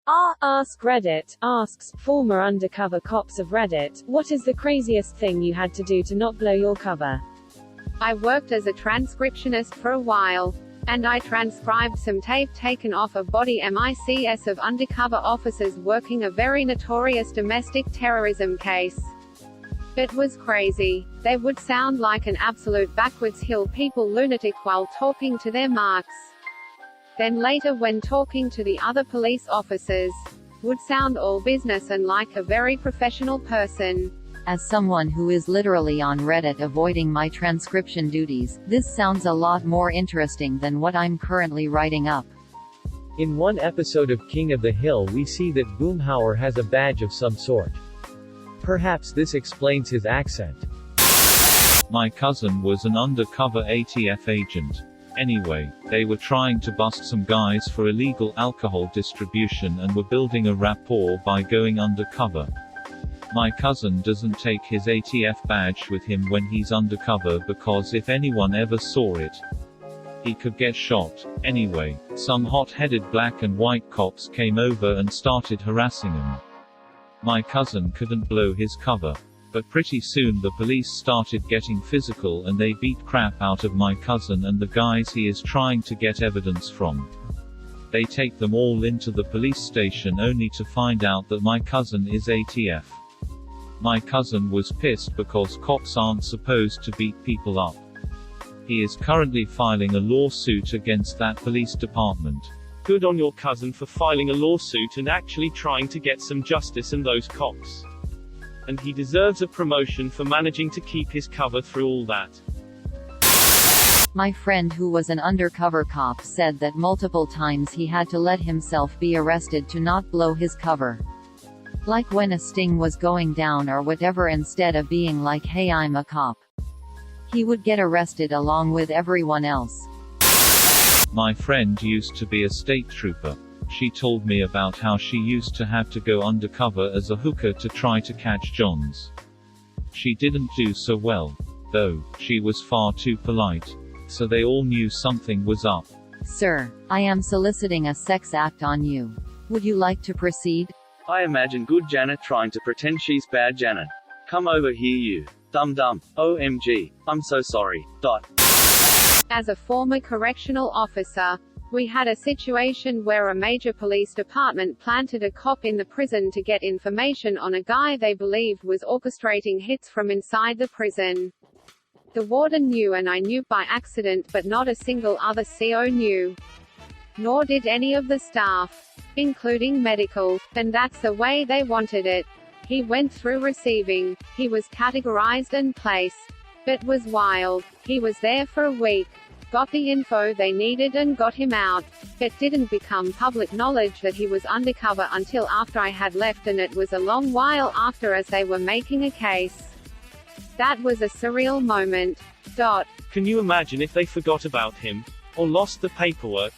Askreddit Asks, former undercover cops of Reddit, what is the craziest thing you had to do to not blow your cover? I worked as a transcriptionist for a while. And I transcribed some tape taken off a body MICS of undercover officers working a very notorious domestic terrorism case. It was crazy. They would sound like an absolute backwards hill people lunatic while talking to their marks. Then later when talking to the other police officers, would sound all business and like a very professional person. As someone who is literally on Reddit avoiding my transcription duties, this sounds a lot more interesting than what I'm currently writing up. In one episode of King of the Hill we see that Boomhauer has a badge of some sort. Perhaps this explains his accent. My cousin was an undercover ATF agent. Anyway, they were trying to bust some guys for illegal alcohol distribution and were building a rapport by going undercover. My cousin doesn't take his ATF badge with him when he's undercover because if anyone ever saw it, he could get shot. Anyway, some hot-headed black and white cops came over and started harassing him. My cousin couldn't blow his cover. But pretty soon the police started getting physical and they beat crap out of my cousin and the guys he is trying to get evidence from. They take them all into the police station only to find out that my cousin is ATF. My cousin was pissed because cops aren't supposed to beat people up. He is currently filing a lawsuit against that police department. Good on your cousin for filing a lawsuit and actually trying to get some justice in those cops. And he deserves a promotion for managing to keep his cover through all that. My friend who was an undercover cop said that multiple times he had to let himself be arrested to not blow his cover. Like when a sting was going down or whatever, instead of being like, hey, I'm a cop, he would get arrested along with everyone else. My friend used to be a state trooper. She told me about how she used to have to go undercover as a hooker to try to catch Johns. She didn't do so well, though. She was far too polite. So they all knew something was up. Sir, I am soliciting a sex act on you. Would you like to proceed? I imagine good Janet trying to pretend she's bad Janet. Come over here you. Dum-dum. OMG. I'm so sorry. ... As a former correctional officer, we had a situation where a major police department planted a cop in the prison to get information on a guy they believed was orchestrating hits from inside the prison. The warden knew and I knew by accident, but not a single other CO knew. Nor did any of the staff, including medical, and that's the way they wanted it. He went through receiving, he was categorized and placed. It was wild. He was there for a week. Got the info they needed and got him out. It didn't become public knowledge that he was undercover until after I had left, and it was a long while after as they were making a case. That was a surreal moment. ... Can you imagine if they forgot about him? Or lost the paperwork?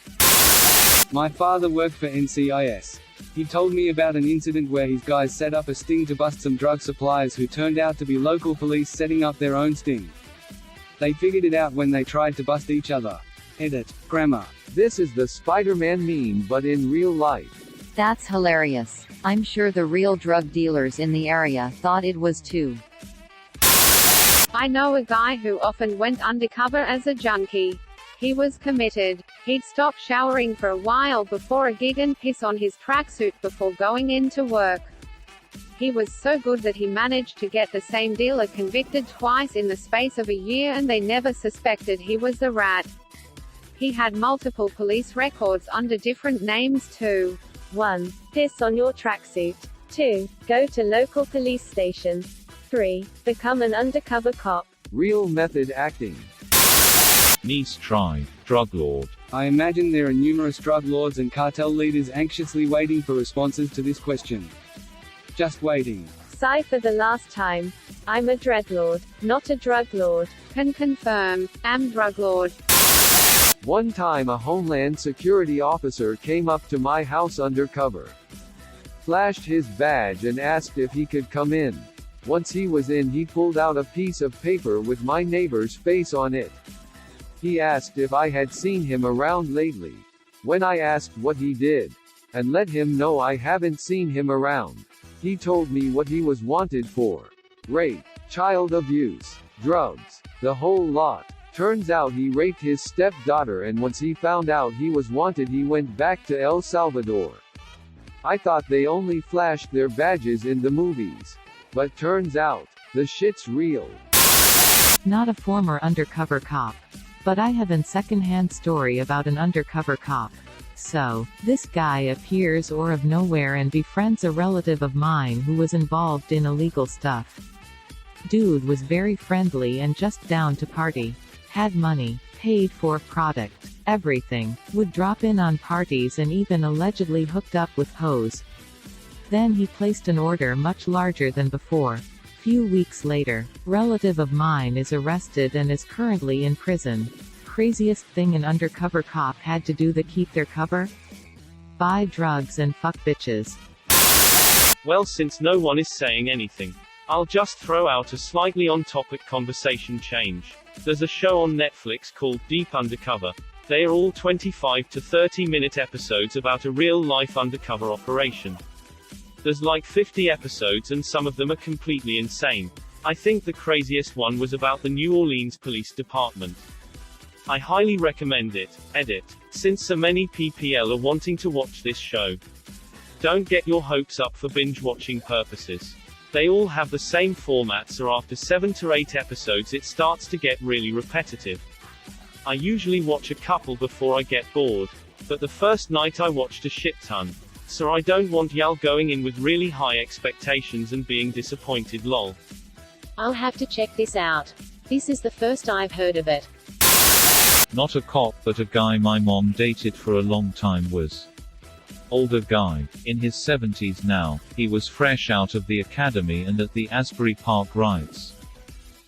My father worked for NCIS. He told me about an incident where his guys set up a sting to bust some drug suppliers who turned out to be local police setting up their own sting. They figured it out when they tried to bust each other. Edit. Grammar. This is the Spider-Man meme but in real life. That's hilarious. I'm sure the real drug dealers in the area thought it was too. I know a guy who often went undercover as a junkie. He was committed. He'd stop showering for a while before a gig and piss on his tracksuit before going into work. He was so good that he managed to get the same dealer convicted twice in the space of a year and they never suspected he was the rat. He had multiple police records under different names too. 1. Piss on your tracksuit. 2. Go to local police station. 3. Become an undercover cop. Real method acting. Nice try, drug lord. I imagine there are numerous drug lords and cartel leaders anxiously waiting for responses to this question. Just waiting. Sigh for the last time. I'm a dreadlord, not a drug lord. Can confirm, am drug lord. One time a Homeland Security officer came up to my house undercover, flashed his badge and asked if he could come in. Once he was in, he pulled out a piece of paper with my neighbor's face on it. He asked if I had seen him around lately. When I asked what he did, and let him know I haven't seen him around. He told me what he was wanted for. Rape, child abuse, drugs, the whole lot. Turns out he raped his stepdaughter, and once he found out he was wanted he went back to El Salvador. I thought they only flashed their badges in the movies. But turns out, the shit's real. Not a former undercover cop. But I have a second-hand story about an undercover cop. So, this guy appears out of nowhere and befriends a relative of mine who was involved in illegal stuff. Dude was very friendly and just down to party. Had money, paid for product, everything, would drop in on parties and even allegedly hooked up with hoes. Then he placed an order much larger than before. Few weeks later, relative of mine is arrested and is currently in prison. Craziest thing an undercover cop had to do to keep their cover? Buy drugs and fuck bitches. Well, since no one is saying anything, I'll just throw out a slightly on-topic conversation change. There's a show on Netflix called Deep Undercover. They are all 25 to 30-minute episodes about a real-life undercover operation. There's like 50 episodes and some of them are completely insane. I think the craziest one was about the New Orleans Police Department. I highly recommend it. Edit. Since so many PPL are wanting to watch this show. Don't get your hopes up for binge-watching purposes. They all have the same format, so after 7 to 8 episodes it starts to get really repetitive. I usually watch a couple before I get bored, but the first night I watched a shit ton. So I don't want y'all going in with really high expectations and being disappointed lol. I'll have to check this out. This is the first I've heard of it. Not a cop, but a guy my mom dated for a long time was. Older guy, in his 70s now, he was fresh out of the academy and at the Asbury Park riots.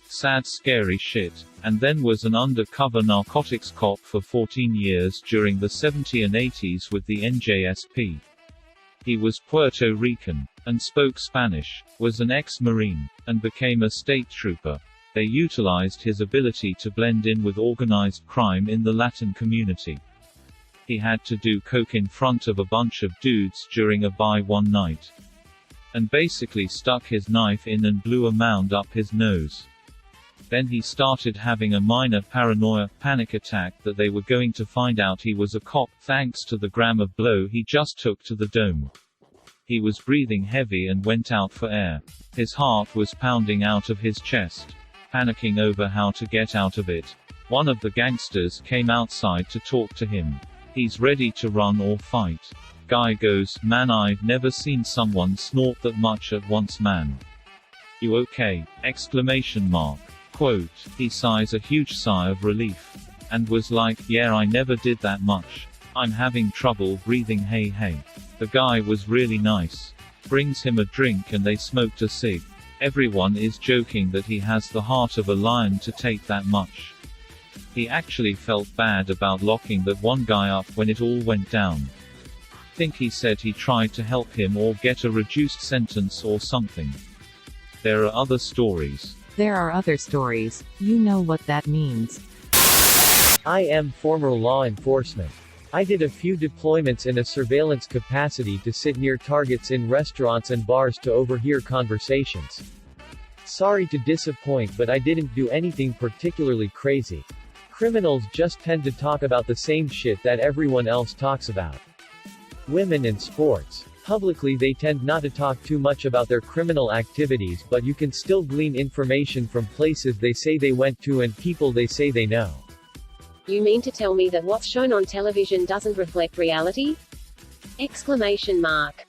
Sad scary shit, and then was an undercover narcotics cop for 14 years during the 70s and 80s with the NJSP. He was Puerto Rican, and spoke Spanish, was an ex-Marine, and became a state trooper. They utilized his ability to blend in with organized crime in the Latin community. He had to do coke in front of a bunch of dudes during a buy one night. And basically stuck his knife in and blew a mound up his nose. Then he started having a minor paranoia, panic attack that they were going to find out he was a cop, thanks to the gram of blow he just took to the dome. He was breathing heavy and went out for air. His heart was pounding out of his chest. Panicking over how to get out of it. One of the gangsters came outside to talk to him. He's ready to run or fight. Guy goes, "Man, I've never seen someone snort that much at once, man. You okay?" Exclamation mark. Quote. He sighs a huge sigh of relief. And was like, "Yeah, I never did that much. I'm having trouble breathing, hey hey." The guy was really nice. Brings him a drink and they smoked a cig. Everyone is joking that he has the heart of a lion to take that much. He actually felt bad about locking that one guy up when it all went down. Think he said he tried to help him or get a reduced sentence or something. There are other stories. There are other stories. You know what that means. I am former law enforcement. I did a few deployments in a surveillance capacity to sit near targets in restaurants and bars to overhear conversations. Sorry to disappoint, but I didn't do anything particularly crazy. Criminals just tend to talk about the same shit that everyone else talks about. Women and sports. Publicly they tend not to talk too much about their criminal activities, but you can still glean information from places they say they went to and people they say they know. You mean to tell me that what's shown on television doesn't reflect reality? Exclamation mark.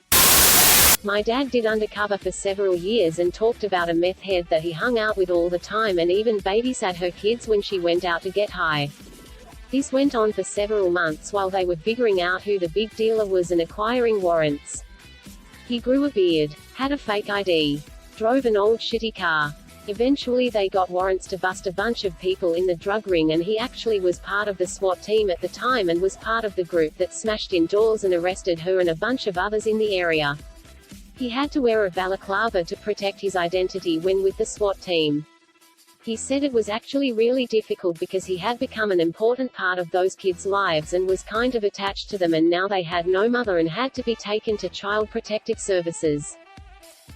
My dad did undercover for several years and talked about a meth head that he hung out with all the time and even babysat her kids when she went out to get high. This went on for several months while they were figuring out who the big dealer was and acquiring warrants. He grew a beard, had a fake ID, drove an old shitty car. Eventually they got warrants to bust a bunch of people in the drug ring, and he actually was part of the SWAT team at the time and was part of the group that smashed in doors and arrested her and a bunch of others in the area. He had to wear a balaclava to protect his identity when with the SWAT team. He said it was actually really difficult because he had become an important part of those kids' lives and was kind of attached to them, and now they had no mother and had to be taken to Child Protective Services.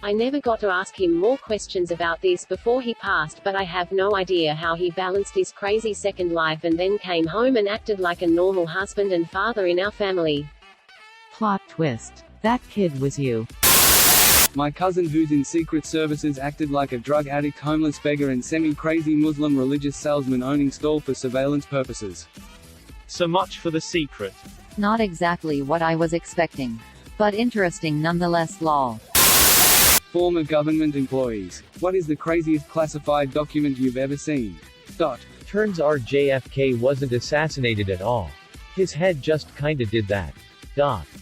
I never got to ask him more questions about this before he passed, but I have no idea how he balanced this crazy second life and then came home and acted like a normal husband and father in our family. Plot twist. That kid was you. My cousin who's in secret services acted like a drug addict, homeless beggar and semi-crazy Muslim religious salesman owning stall for surveillance purposes. So much for the secret. Not exactly what I was expecting. But interesting nonetheless. Lol. Former government employees. What is the craziest classified document you've ever seen? Turns out JFK wasn't assassinated at all. His head just kinda did that.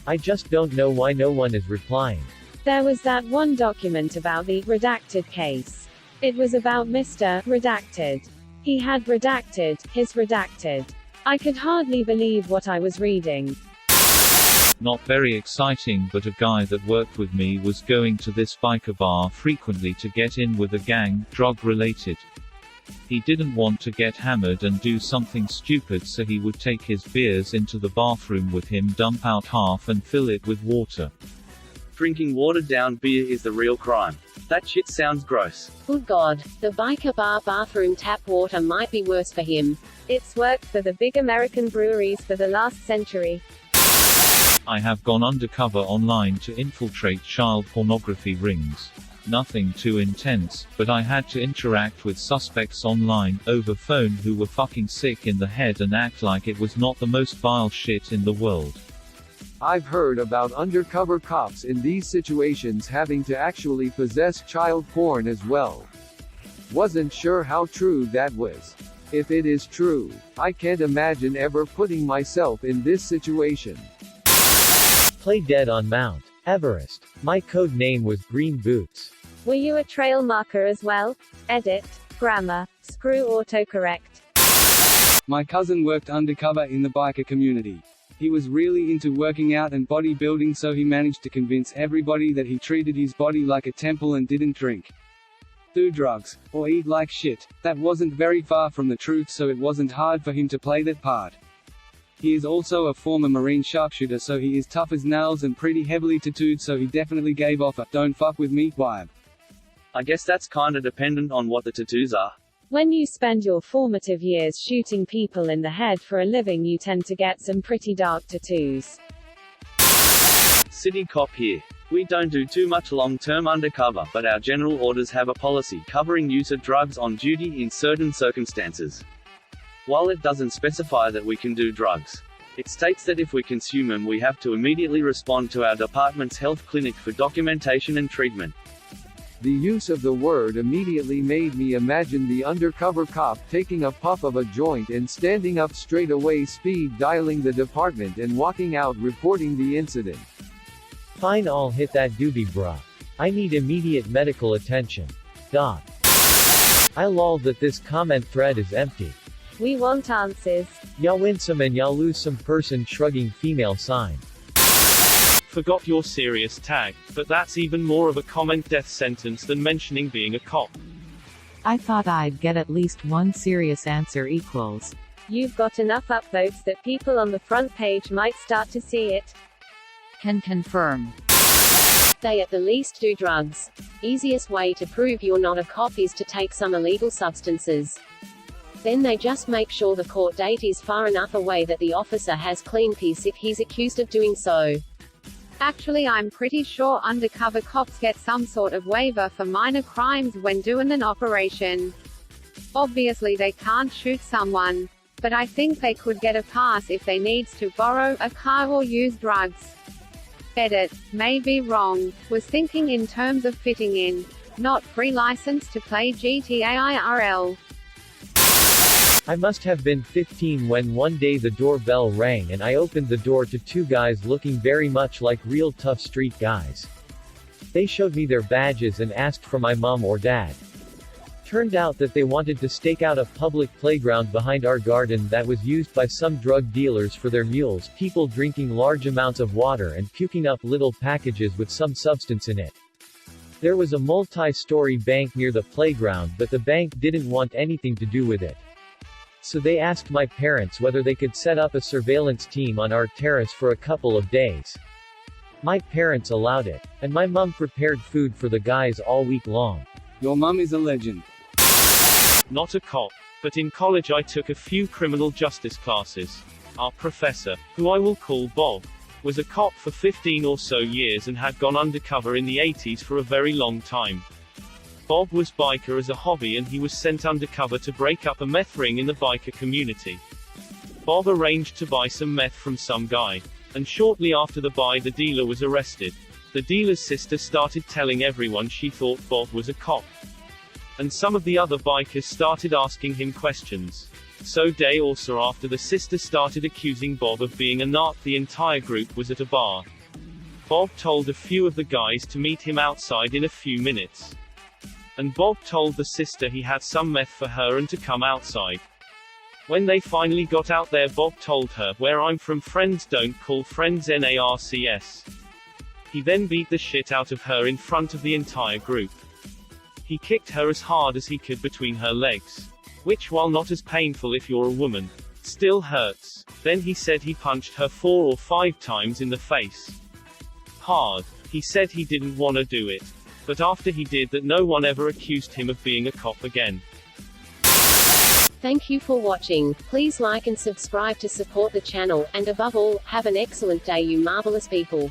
I just don't know why no one is replying. There was that one document about the redacted case. It was about Mr. Redacted. He had redacted his redacted. I could hardly believe what I was reading. Not very exciting, but a guy that worked with me was going to this biker bar frequently to get in with a gang, drug-related. He didn't want to get hammered and do something stupid, so he would take his beers into the bathroom with him, dump out half and fill it with water. Drinking watered-down beer is the real crime. That shit sounds gross. Good God, the biker bar bathroom tap water might be worse for him. It's worked for the big American breweries for the last century. I have gone undercover online to infiltrate child pornography rings. Nothing too intense, but I had to interact with suspects online, over phone, who were fucking sick in the head and act like it was not the most vile shit in the world. I've heard about undercover cops in these situations having to actually possess child porn as well. Wasn't sure how true that was. If it is true, I can't imagine ever putting myself in this situation. Play dead on Mount Everest. My code name was Green Boots. Were you a trail marker as well? Edit. Grammar. Screw autocorrect. My cousin worked undercover in the biker community. He was really into working out and bodybuilding, so he managed to convince everybody that he treated his body like a temple and didn't drink, do drugs, or eat like shit. That wasn't very far from the truth, so it wasn't hard for him to play that part. He is also a former Marine sharpshooter, so he is tough as nails and pretty heavily tattooed, so he definitely gave off a "don't fuck with me" vibe. I guess that's kinda dependent on what the tattoos are. When you spend your formative years shooting people in the head for a living, you tend to get some pretty dark tattoos. City cop here. We don't do too much long-term undercover, but our general orders have a policy covering use of drugs on duty in certain circumstances. While it doesn't specify that we can do drugs, it states that if we consume them, we have to immediately respond to our department's health clinic for documentation and treatment. The use of the word immediately made me imagine the undercover cop taking a puff of a joint and standing up straight away, speed dialing the department and walking out reporting the incident. Fine, I'll hit that doobie bruh. I need immediate medical attention. I lol that this comment thread is empty. We want answers. Ya win some and ya lose some. Person shrugging female sign. Forgot your serious tag, but that's even more of a comment death sentence than mentioning being a cop. I thought I'd get at least one serious answer equals. You've got enough upvotes that people on the front page might start to see it. Can confirm. They at the least do drugs. Easiest way to prove you're not a cop is to take some illegal substances. Then they just make sure the court date is far enough away that the officer has clean piss if he's accused of doing so. Actually, I'm pretty sure undercover cops get some sort of waiver for minor crimes when doing an operation. Obviously they can't shoot someone, but I think they could get a pass if they needs to borrow a car or use drugs. Edit. May be wrong. Was thinking in terms of fitting in, not free license to play GTA IRL. I must have been 15 when one day the doorbell rang and I opened the door to two guys looking very much like real tough street guys. They showed me their badges and asked for my mom or dad. Turned out that they wanted to stake out a public playground behind our garden that was used by some drug dealers for their mules, people drinking large amounts of water and puking up little packages with some substance in it. There was a multi-story bank near the playground, but the bank didn't want anything to do with it. So they asked my parents whether they could set up a surveillance team on our terrace for a couple of days. My parents allowed it. And my mum prepared food for the guys all week long. Your mum is a legend. Not a cop. But in college I took a few criminal justice classes. Our professor, who I will call Bob, was a cop for 15 or so years and had gone undercover in the 80s for a very long time. Bob was biker as a hobby and he was sent undercover to break up a meth ring in the biker community. Bob arranged to buy some meth from some guy. And shortly after the buy the dealer was arrested. The dealer's sister started telling everyone she thought Bob was a cop. And some of the other bikers started asking him questions. So day or so after the sister started accusing Bob of being a narc, the entire group was at a bar. Bob told a few of the guys to meet him outside in a few minutes. And Bob told the sister he had some meth for her and to come outside. When they finally got out there, Bob told her, "Where I'm from, friends don't call friends NARCS." He then beat the shit out of her in front of the entire group. He kicked her as hard as he could between her legs. Which, while not as painful if you're a woman, still hurts. Then he said he punched her 4 or 5 times in the face. Hard. He said he didn't want to do it. But after he did that, no one ever accused him of being a cop again. Thank you for watching. Please like and subscribe to support the channel, and above all, have an excellent day, you marvelous people.